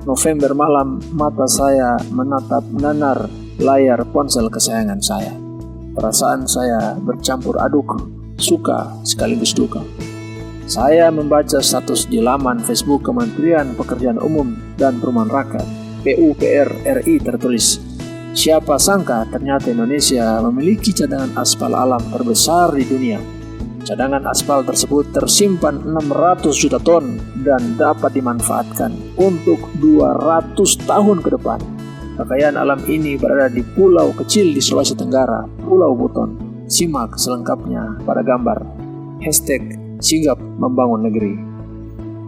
November malam, mata saya menatap nanar layar ponsel kesayangan saya. Perasaan saya bercampur aduk, suka sekaligus duka. Saya membaca status di laman Facebook Kementerian Pekerjaan Umum dan Perumahan Rakyat (PUPR) RI tertulis, "Siapa sangka ternyata Indonesia memiliki cadangan aspal alam terbesar di dunia. Cadangan aspal tersebut tersimpan 600 juta ton dan dapat dimanfaatkan untuk 200 tahun ke depan. Kekayaan alam ini berada di pulau kecil di Sulawesi Tenggara, Pulau Buton. Simak selengkapnya pada gambar #Sigap Membangun Negeri."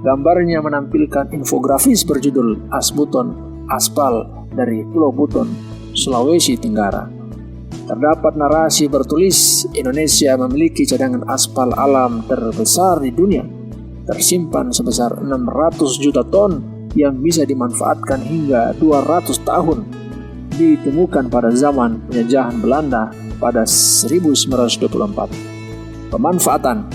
Gambarnya menampilkan infografis berjudul "Asbuton Aspal dari Pulau Buton, Sulawesi Tenggara". Terdapat narasi bertulis, Indonesia memiliki cadangan aspal alam terbesar di dunia, tersimpan sebesar 600 juta ton yang bisa dimanfaatkan hingga 200 tahun. Ditemukan pada zaman penjajahan Belanda pada 1924. Pemanfaatan.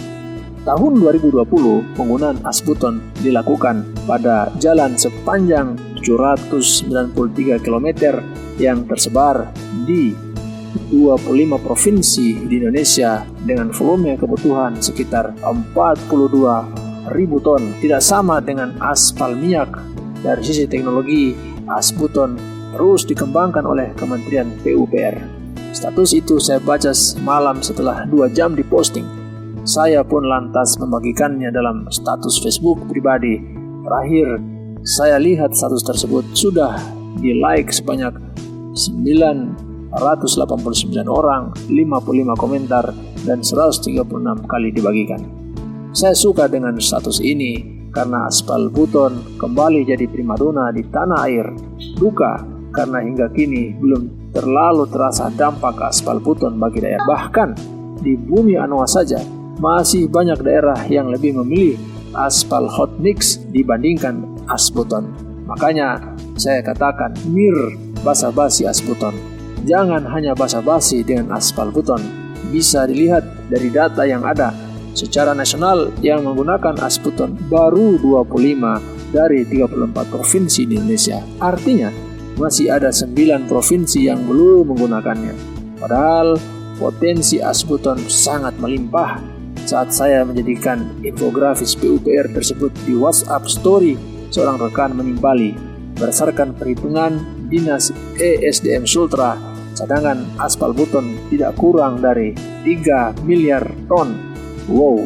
Tahun 2020, penggunaan Asbuton dilakukan pada jalan sepanjang 793 km yang tersebar di 25 provinsi di Indonesia dengan volume kebutuhan sekitar 42.000 ton. Tidak sama dengan aspal minyak. Dari sisi teknologi, Asbuton terus dikembangkan oleh Kementerian PUPR. Status itu saya baca semalam setelah 2 jam diposting. Saya pun lantas membagikannya dalam status Facebook pribadi. Terakhir, saya lihat status tersebut sudah di-like sebanyak 989 orang, 55 komentar, dan 136 kali dibagikan. Saya suka dengan status ini karena aspal Buton kembali jadi primadona di tanah air. Duka karena hingga kini belum terlalu terasa dampak aspal Buton bagi daerah. Bahkan di bumi Anoa saja masih banyak daerah yang lebih memilih aspal hot mix dibandingkan Asbuton. Makanya saya katakan basa-basi Asbuton. Jangan hanya basa-basi dengan aspal Buton. Bisa dilihat dari data yang ada. Secara nasional yang menggunakan Asbuton baru 25 dari 34 provinsi di Indonesia. Artinya masih ada 9 provinsi yang belum menggunakannya. Padahal potensi Asbuton sangat melimpah. Saat saya menjadikan infografis PUPR tersebut di WhatsApp Story, seorang rekan menimbali, berdasarkan perhitungan Dinas ESDM Sultra, cadangan aspal Buton tidak kurang dari 3 miliar ton. Wow,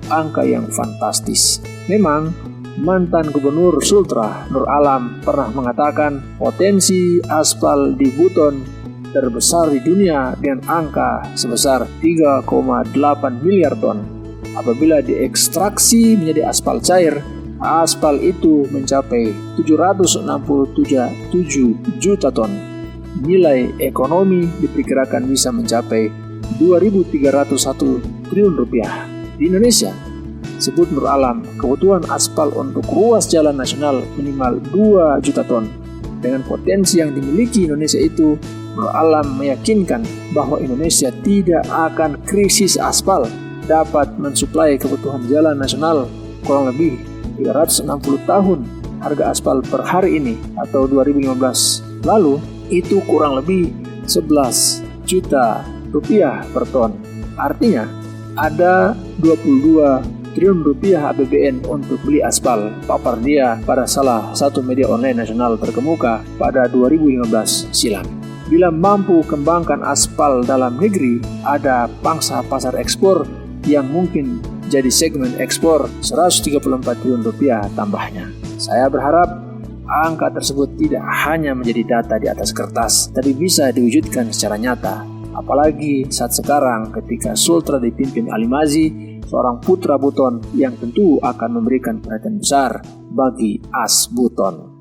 angka yang fantastis. Memang mantan Gubernur Sultra Nur Alam pernah mengatakan potensi aspal di Buton terbesar di dunia dengan angka sebesar 3,8 miliar ton. Apabila diekstraksi menjadi aspal cair, aspal itu mencapai 767 juta ton. Nilai ekonomi diperkirakan bisa mencapai 2.301 triliun rupiah. Di Indonesia, sebut Nur Alam, kebutuhan aspal untuk ruas jalan nasional minimal 2 juta ton. Dengan potensi yang dimiliki Indonesia itu, Nur Alam meyakinkan bahwa Indonesia tidak akan krisis aspal, dapat mensuplai kebutuhan jalan nasional kurang lebih 360 tahun. Harga aspal per hari ini atau 2015 lalu itu kurang lebih 11 juta rupiah per ton. Artinya ada 22 triliun rupiah APBN untuk beli aspal, papar dia pada salah satu media online nasional terkemuka pada 2015 silam. Bila mampu kembangkan aspal dalam negeri, ada pangsa pasar ekspor yang mungkin jadi segmen ekspor 134 triliun rupiah tambahnya. Saya berharap angka tersebut tidak hanya menjadi data di atas kertas, tapi bisa diwujudkan secara nyata. Apalagi saat sekarang ketika Sultra dipimpin Ali Mazi, seorang putra Buton yang tentu akan memberikan perhatian besar bagi Asbuton.